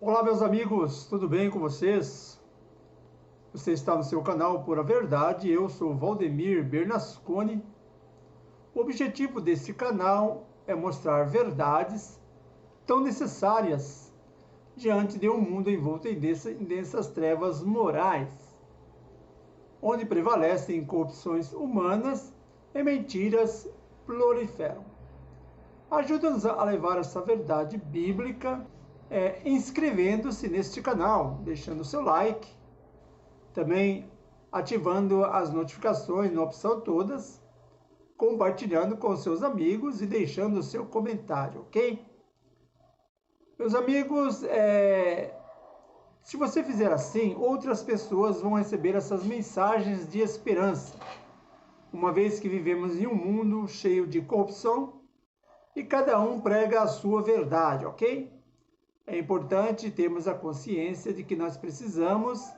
Olá, meus amigos, tudo bem com vocês? Você está no seu canal Pura Verdade, eu sou Valdemir Bernasconi. O objetivo desse canal é mostrar verdades tão necessárias diante de um mundo envolto em densas trevas morais, onde prevalecem corrupções humanas e mentiras proliferam. Ajuda-nos a levar essa verdade bíblica inscrevendo-se neste canal, deixando seu like, também ativando as notificações na opção todas, compartilhando com seus amigos e deixando o seu comentário, ok? Meus amigos, se você fizer assim, outras pessoas vão receber essas mensagens de esperança, uma vez que vivemos em um mundo cheio de corrupção e cada um prega a sua verdade, ok? É importante termos a consciência de que nós precisamos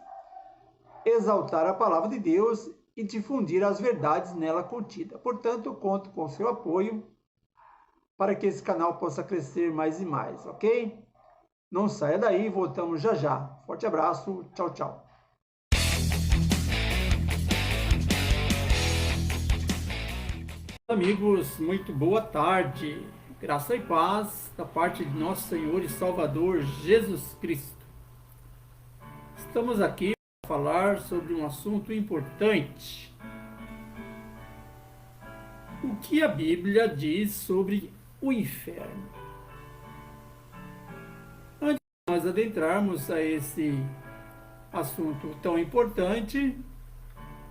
exaltar a palavra de Deus e difundir as verdades nela contidas. Portanto, eu conto com seu apoio para que esse canal possa crescer mais e mais, ok? Não saia daí, voltamos já já. Forte abraço, tchau, tchau. Amigos, muito boa tarde. Graça e paz da parte de nosso Senhor e Salvador Jesus Cristo. Estamos aqui para falar sobre um assunto importante. O que a Bíblia diz sobre o inferno? Antes de nós adentrarmos a esse assunto tão importante,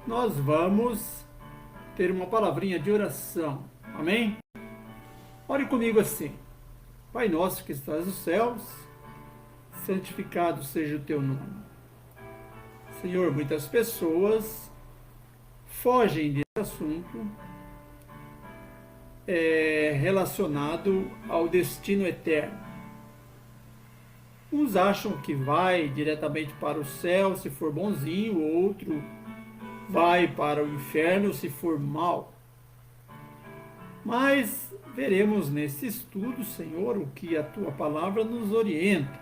nós vamos ter uma palavrinha de oração. Amém? Ore comigo assim. Pai nosso que estás nos céus, santificado seja o teu nome. Senhor, muitas pessoas fogem desse assunto relacionado ao destino eterno. Uns acham que vai diretamente para o céu se for bonzinho, o outro vai para o inferno se for mal. Mas veremos nesse estudo, Senhor, o que a tua palavra nos orienta.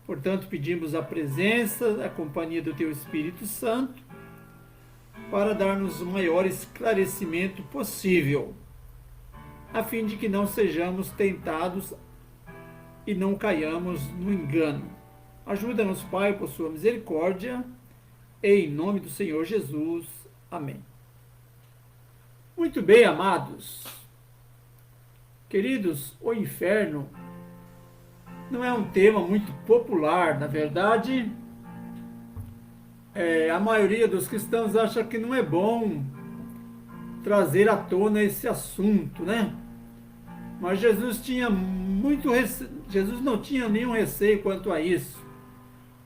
Portanto, pedimos a presença, a companhia do teu Espírito Santo, para dar-nos o maior esclarecimento possível, a fim de que não sejamos tentados e não caiamos no engano. Ajuda-nos, Pai, por sua misericórdia, em nome do Senhor Jesus. Amém. Muito bem, amados. Queridos, o inferno não é um tema muito popular. Na verdade, a maioria dos cristãos acha que não é bom trazer à tona esse assunto, né? Mas Jesus não tinha nenhum receio quanto a isso.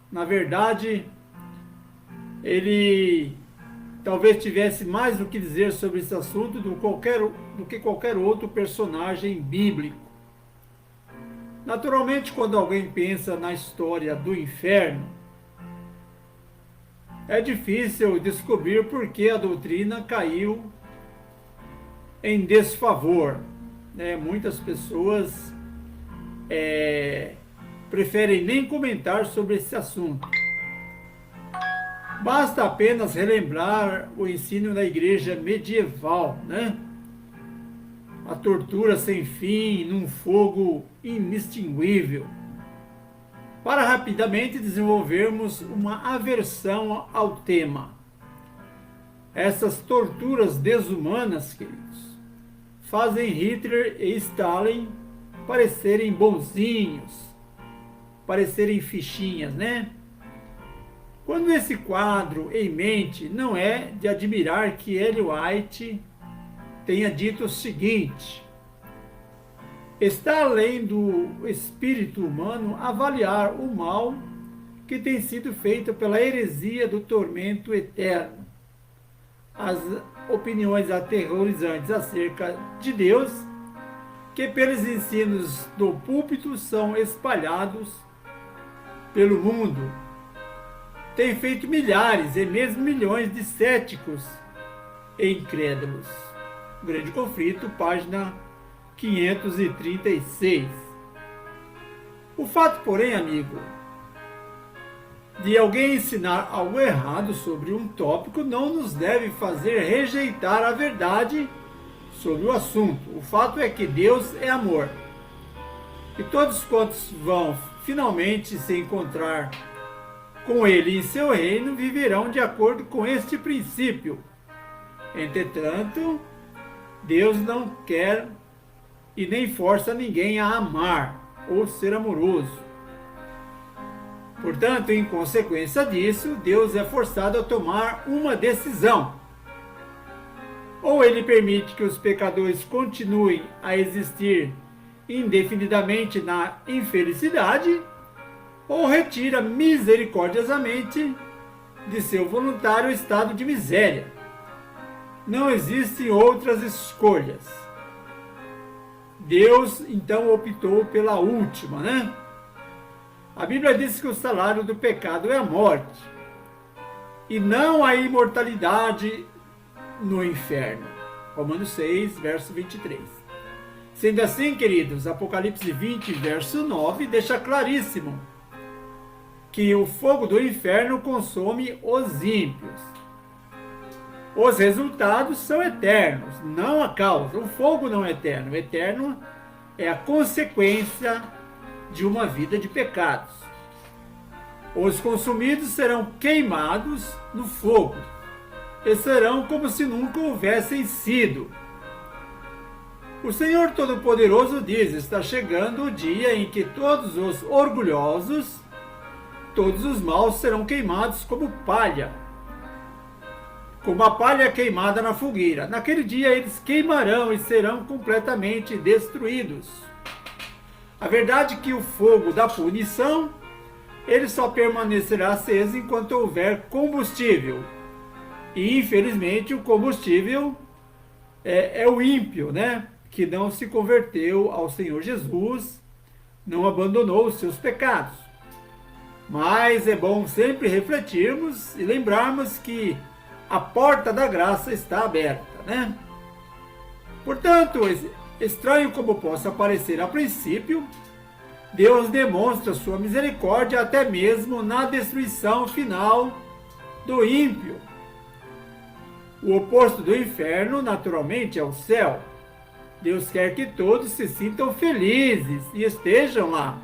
Na verdade, ele talvez tivesse mais o que dizer sobre esse assunto do que qualquer outro personagem bíblico. Naturalmente, quando alguém pensa na história do inferno, é difícil descobrir por que a doutrina caiu em desfavor. Muitas pessoas preferem nem comentar sobre esse assunto. Basta apenas relembrar o ensino da igreja medieval, né? A tortura sem fim, num fogo inextinguível, para rapidamente desenvolvermos uma aversão ao tema. Essas torturas desumanas, queridos, fazem Hitler e Stalin parecerem bonzinhos, parecerem fichinhas, né? Quando esse quadro em mente, não é de admirar que Ellen White tenha dito o seguinte: está além do espírito humano avaliar o mal que tem sido feito pela heresia do tormento eterno. As opiniões aterrorizantes acerca de Deus, que pelos ensinos do púlpito são espalhados pelo mundo, tem feito milhares e mesmo milhões de céticos e incrédulos. Grande Conflito, página 536. O fato, porém, amigo, de alguém ensinar algo errado sobre um tópico não nos deve fazer rejeitar a verdade sobre o assunto. O fato é que Deus é amor. E todos quantos vão finalmente se encontrar com Ele em seu reino viverão de acordo com este princípio. Entretanto, Deus não quer e nem força ninguém a amar ou ser amoroso. Portanto, em consequência disso, Deus é forçado a tomar uma decisão. Ou Ele permite que os pecadores continuem a existir indefinidamente na infelicidade, ou retira misericordiosamente de seu voluntário estado de miséria. Não existem outras escolhas. Deus, então, optou pela última, né? A Bíblia diz que o salário do pecado é a morte, e não a imortalidade no inferno. Romanos 6, verso 23. Sendo assim, queridos, Apocalipse 20, verso 9, deixa claríssimo que o fogo do inferno consome os ímpios. Os resultados são eternos, não a causa. O fogo não é eterno. O eterno é a consequência de uma vida de pecados. Os consumidos serão queimados no fogo e serão como se nunca houvessem sido. O Senhor Todo-Poderoso diz: está chegando o dia em que todos os orgulhosos, todos os maus serão queimados como palha, como a palha queimada na fogueira. Naquele dia eles queimarão e serão completamente destruídos. A verdade é que o fogo da punição, ele só permanecerá aceso enquanto houver combustível. E infelizmente o combustível é o ímpio, né? Que não se converteu ao Senhor Jesus, não abandonou os seus pecados. Mas é bom sempre refletirmos e lembrarmos que a porta da graça está aberta, né? Portanto, estranho como possa parecer a princípio, Deus demonstra sua misericórdia até mesmo na destruição final do ímpio. O oposto do inferno, naturalmente, é o céu. Deus quer que todos se sintam felizes e estejam lá.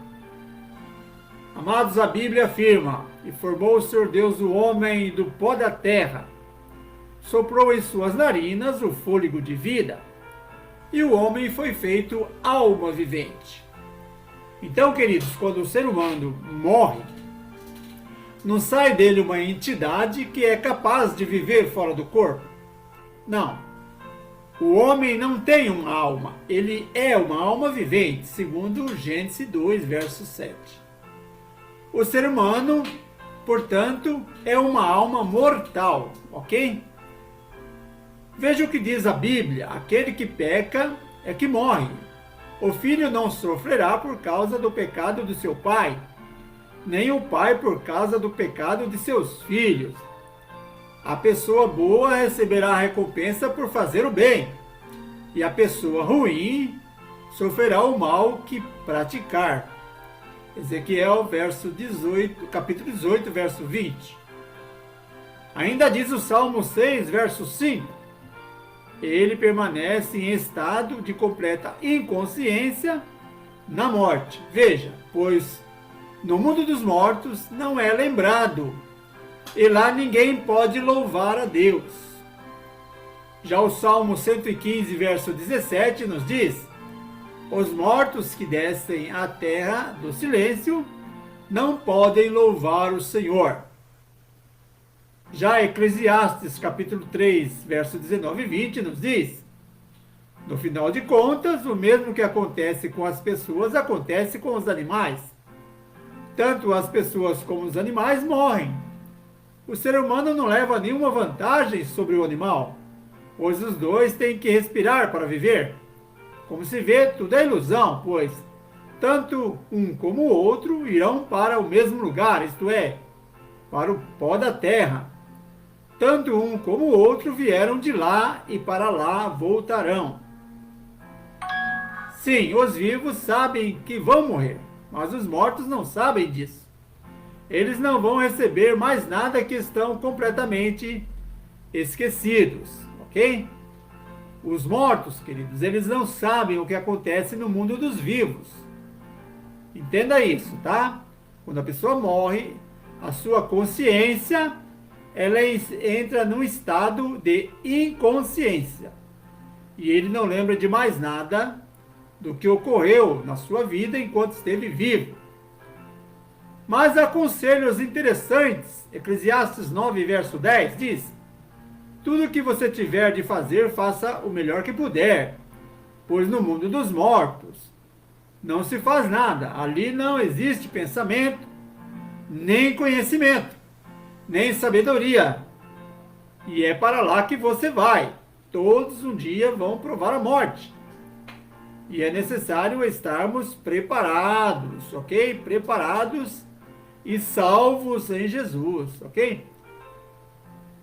Amados, a Bíblia afirma: e formou o Senhor Deus o homem do pó da terra, soprou em suas narinas o fôlego de vida, e o homem foi feito alma vivente. Então, queridos, quando o ser humano morre, não sai dele uma entidade que é capaz de viver fora do corpo. Não. O homem não tem uma alma, ele é uma alma vivente, segundo Gênesis 2, verso 7. O ser humano, portanto, é uma alma mortal, ok? Veja o que diz a Bíblia: aquele que peca é que morre. O filho não sofrerá por causa do pecado do seu pai, nem o pai por causa do pecado de seus filhos. A pessoa boa receberá a recompensa por fazer o bem, e a pessoa ruim sofrerá o mal que praticar. Ezequiel, capítulo 18, verso 20. Ainda diz o Salmo 6, verso 5. Ele permanece em estado de completa inconsciência na morte. Veja, pois no mundo dos mortos não é lembrado, e lá ninguém pode louvar a Deus. Já o Salmo 115, verso 17 nos diz: os mortos que descem à terra do silêncio não podem louvar o Senhor. Já Eclesiastes, capítulo 3, verso 19 e 20 nos diz: no final de contas, o mesmo que acontece com as pessoas acontece com os animais. Tanto as pessoas como os animais morrem. O ser humano não leva nenhuma vantagem sobre o animal, pois os dois têm que respirar para viver. Como se vê, tudo é ilusão, pois tanto um como o outro irão para o mesmo lugar, isto é, para o pó da terra. Tanto um como o outro vieram de lá e para lá voltarão. Sim, os vivos sabem que vão morrer. mas os mortos não sabem disso. Eles não vão receber mais nada, que estão completamente esquecidos, ok? Os mortos, queridos, eles não sabem o que acontece no mundo dos vivos. Entenda isso, tá? Quando a pessoa morre, a sua consciência, ela entra num estado de inconsciência. E ele não lembra de mais nada do que ocorreu na sua vida enquanto esteve vivo. Mas há conselhos interessantes. Eclesiastes 9, verso 10 diz: tudo que você tiver de fazer, faça o melhor que puder, pois no mundo dos mortos não se faz nada. Ali não existe pensamento, nem conhecimento, nem sabedoria. E é para lá que você vai. Todos um dia vão provar a morte. E é necessário estarmos preparados, ok? Preparados e salvos em Jesus, ok?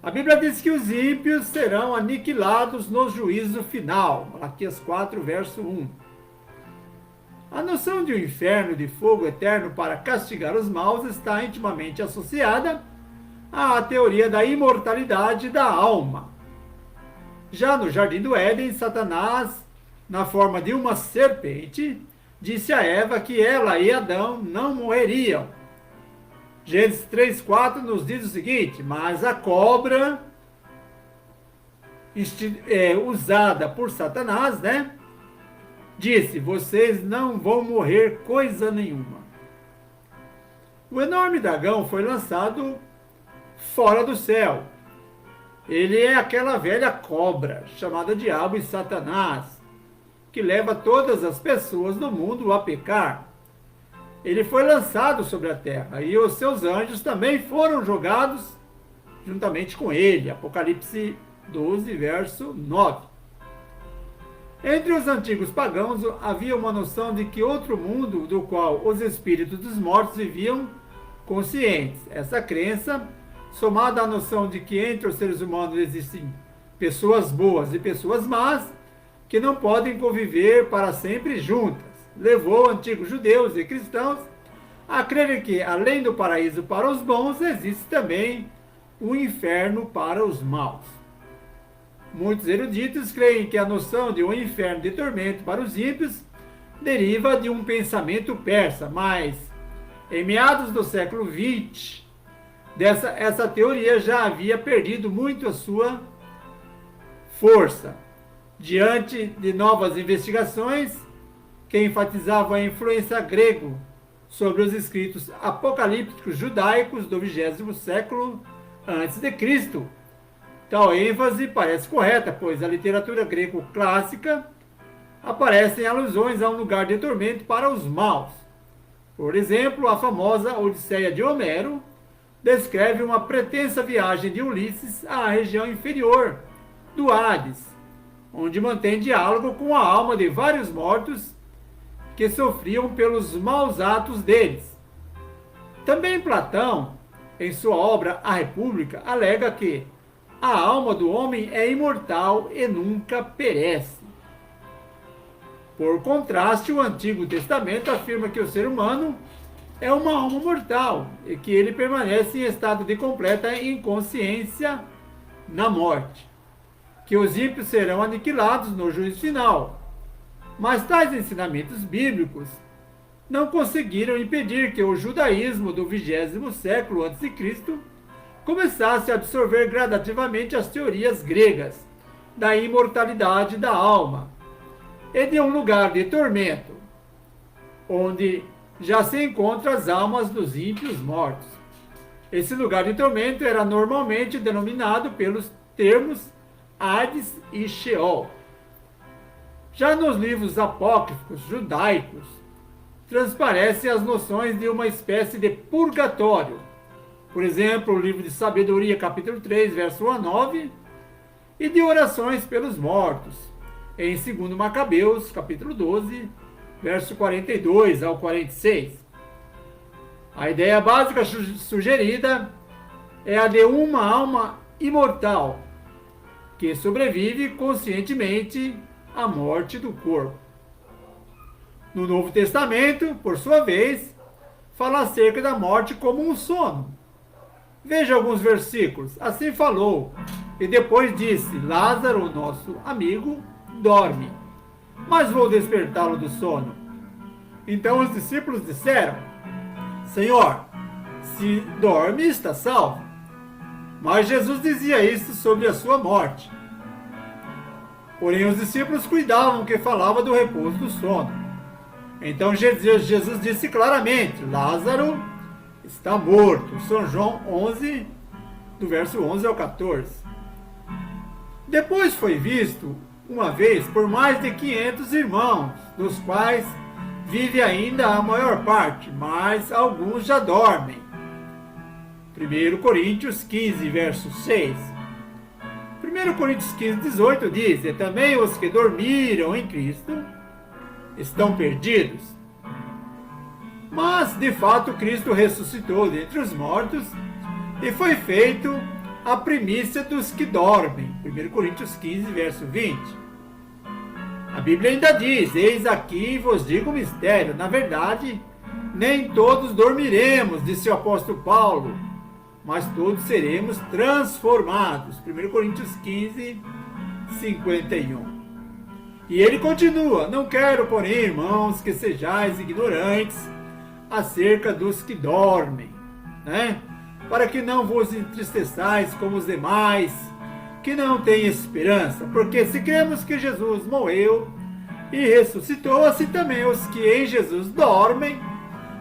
A Bíblia diz que os ímpios serão aniquilados no juízo final. Malaquias 4, verso 1. A noção de um inferno de fogo eterno para castigar os maus está intimamente associada à teoria da imortalidade da alma. Já no Jardim do Éden, Satanás, na forma de uma serpente, disse a Eva que ela e Adão não morreriam. Gênesis 3,4 nos diz o seguinte: mas a cobra, usada por Satanás, disse: vocês não vão morrer coisa nenhuma. O enorme dragão foi lançado fora do céu. Ele é aquela velha cobra, chamada Diabo e Satanás, que leva todas as pessoas do mundo a pecar. Ele foi lançado sobre a terra, e os seus anjos também foram jogados juntamente com ele. Apocalipse 12, verso 9. Entre os antigos pagãos havia uma noção de que outro mundo do qual os espíritos dos mortos viviam conscientes. Essa crença, somada à noção de que entre os seres humanos existem pessoas boas e pessoas más, que não podem conviver para sempre juntas, levou antigos judeus e cristãos a crerem que, além do paraíso para os bons, existe também o inferno para os maus. Muitos eruditos creem que a noção de um inferno de tormento para os ímpios deriva de um pensamento persa, mas em meados do século XX, essa teoria já havia perdido muito a sua força. Diante de novas investigações que enfatizavam a influência grega sobre os escritos apocalípticos judaicos do 20º século a.C., tal ênfase parece correta, pois a literatura greco-clássica aparecem alusões a um lugar de tormento para os maus. Por exemplo, a famosa Odisseia de Homero descreve uma pretensa viagem de Ulisses à região inferior do Hades, onde mantém diálogo com a alma de vários mortos que sofriam pelos maus atos deles. Também Platão, em sua obra A República, alega que a alma do homem é imortal e nunca perece. Por contraste, o Antigo Testamento afirma que o ser humano é uma alma mortal e que ele permanece em estado de completa inconsciência na morte, que os ímpios serão aniquilados no juízo final. Mas tais ensinamentos bíblicos não conseguiram impedir que o judaísmo do 20º século a.C. começasse a absorver gradativamente as teorias gregas da imortalidade da alma e de um lugar de tormento, onde já se encontram as almas dos ímpios mortos. Esse lugar de tormento era normalmente denominado pelos termos Hades e Sheol. Já nos livros apócrifos judaicos, transparecem as noções de uma espécie de purgatório. Por exemplo, o livro de Sabedoria, capítulo 3, verso 1 a 9, e de orações pelos mortos, em 2 Macabeus, capítulo 12, verso 42 ao 46. A ideia básica sugerida é a de uma alma imortal, que sobrevive conscientemente à morte do corpo. No Novo Testamento, por sua vez, fala acerca da morte como um sono. Veja alguns versículos. Assim falou, e depois disse: Lázaro, nosso amigo, dorme, mas vou despertá-lo do sono. Então os discípulos disseram: Senhor, se dorme, está salvo. Mas Jesus dizia isso sobre a sua morte. Porém, os discípulos cuidavam que falava do repouso do sono. Então Jesus disse claramente: Lázaro está morto. São João 11, do verso 11 ao 14. Depois foi visto, uma vez, por mais de 500 irmãos, dos quais vive ainda a maior parte, mas alguns já dormem. 1 Coríntios 15, verso 6. 1 Coríntios 15, 18 diz: E também os que dormiram em Cristo estão perdidos. Mas, de fato, Cristo ressuscitou dentre os mortos e foi feito a primícia dos que dormem. 1 Coríntios 15, verso 20. A Bíblia ainda diz: Eis aqui vos digo um mistério. Na verdade, nem todos dormiremos, disse o apóstolo Paulo, mas todos seremos transformados. 1 Coríntios 15, 51. E ele continua: Não quero, porém, irmãos, que sejais ignorantes acerca dos que dormem, né? Para que não vos entristeçais como os demais, que não têm esperança. Porque se cremos que Jesus morreu e ressuscitou, assim também os que em Jesus dormem,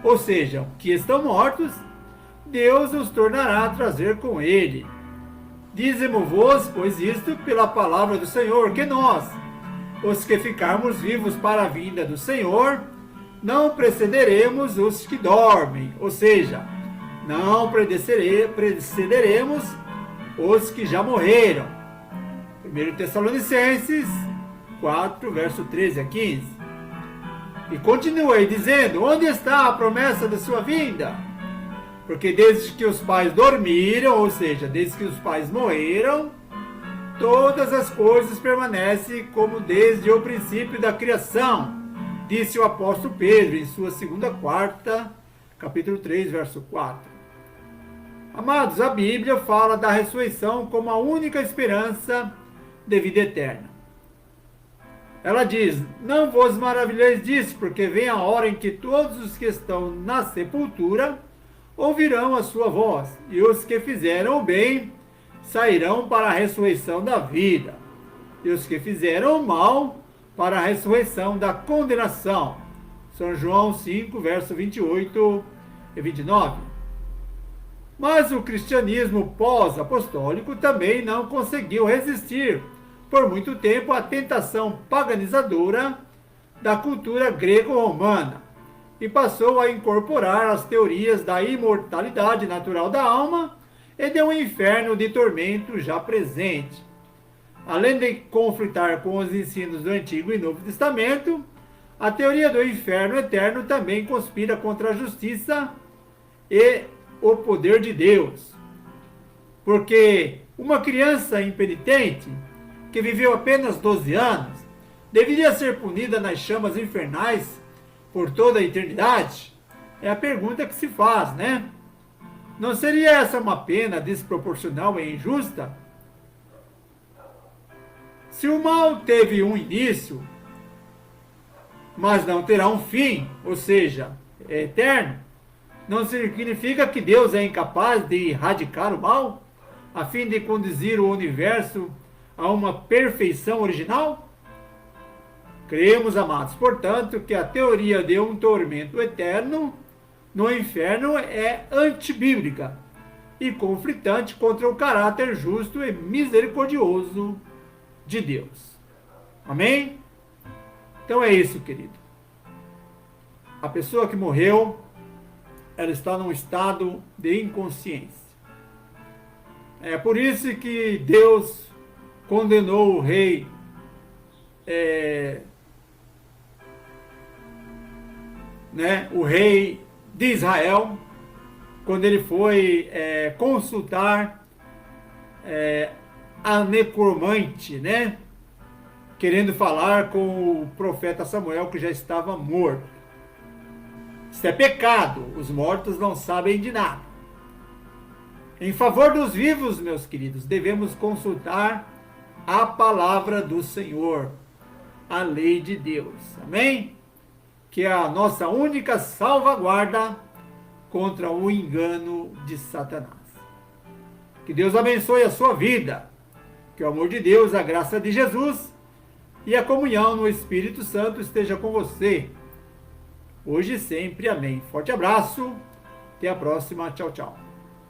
ou seja, que estão mortos, Deus os tornará a trazer com ele. Dizemo-vos, pois isto, pela palavra do Senhor, que nós, os que ficarmos vivos para a vinda do Senhor, não precederemos os que dormem, ou seja, não precederemos os que já morreram. 1 Tessalonicenses 4, verso 13 a 15. E continua aí dizendo: Onde está a promessa da sua vinda? Porque desde que os pais dormiram, ou seja, desde que os pais morreram, todas as coisas permanecem como desde o princípio da criação, disse o apóstolo Pedro em sua segunda carta, capítulo 3, verso 4. Amados, a Bíblia fala da ressurreição como a única esperança de vida eterna. Ela diz: Não vos maravilheis disso, porque vem a hora em que todos os que estão na sepultura ouvirão a sua voz, e os que fizeram o bem sairão para a ressurreição da vida, e os que fizeram o mal para a ressurreição da condenação. São João 5, verso 28 e 29. Mas o cristianismo pós-apostólico também não conseguiu resistir por muito tempo à tentação paganizadora da cultura grego-romana e passou a incorporar as teorias da imortalidade natural da alma e de um inferno de tormento já presente. Além de conflitar com os ensinos do Antigo e Novo Testamento, a teoria do inferno eterno também conspira contra a justiça e o poder de Deus. Porque uma criança impenitente, que viveu apenas 12 anos, deveria ser punida nas chamas infernais por toda a eternidade? É a pergunta que se faz, né? Não seria essa uma pena desproporcional e injusta? Se o mal teve um início, mas não terá um fim, ou seja, é eterno, não significa que Deus é incapaz de erradicar o mal, a fim de conduzir o universo a uma perfeição original? Cremos, amados, portanto, que a teoria de um tormento eterno no inferno é antibíblica e conflitante contra o caráter justo e misericordioso de Deus. Amém? Então é isso, querido. A pessoa que morreu, ela está num estado de inconsciência. É por isso que Deus condenou o rei o rei de Israel, quando ele foi consultar a necromante, querendo falar com o profeta Samuel, que já estava morto. Isso é pecado, os mortos não sabem de nada. Em favor dos vivos, meus queridos, devemos consultar a palavra do Senhor, a lei de Deus. Amém? Que é a nossa única salvaguarda contra o engano de Satanás. Que Deus abençoe a sua vida. Que o amor de Deus, a graça de Jesus e a comunhão no Espírito Santo esteja com você, hoje e sempre. Amém. Forte abraço. Até a próxima. Tchau, tchau.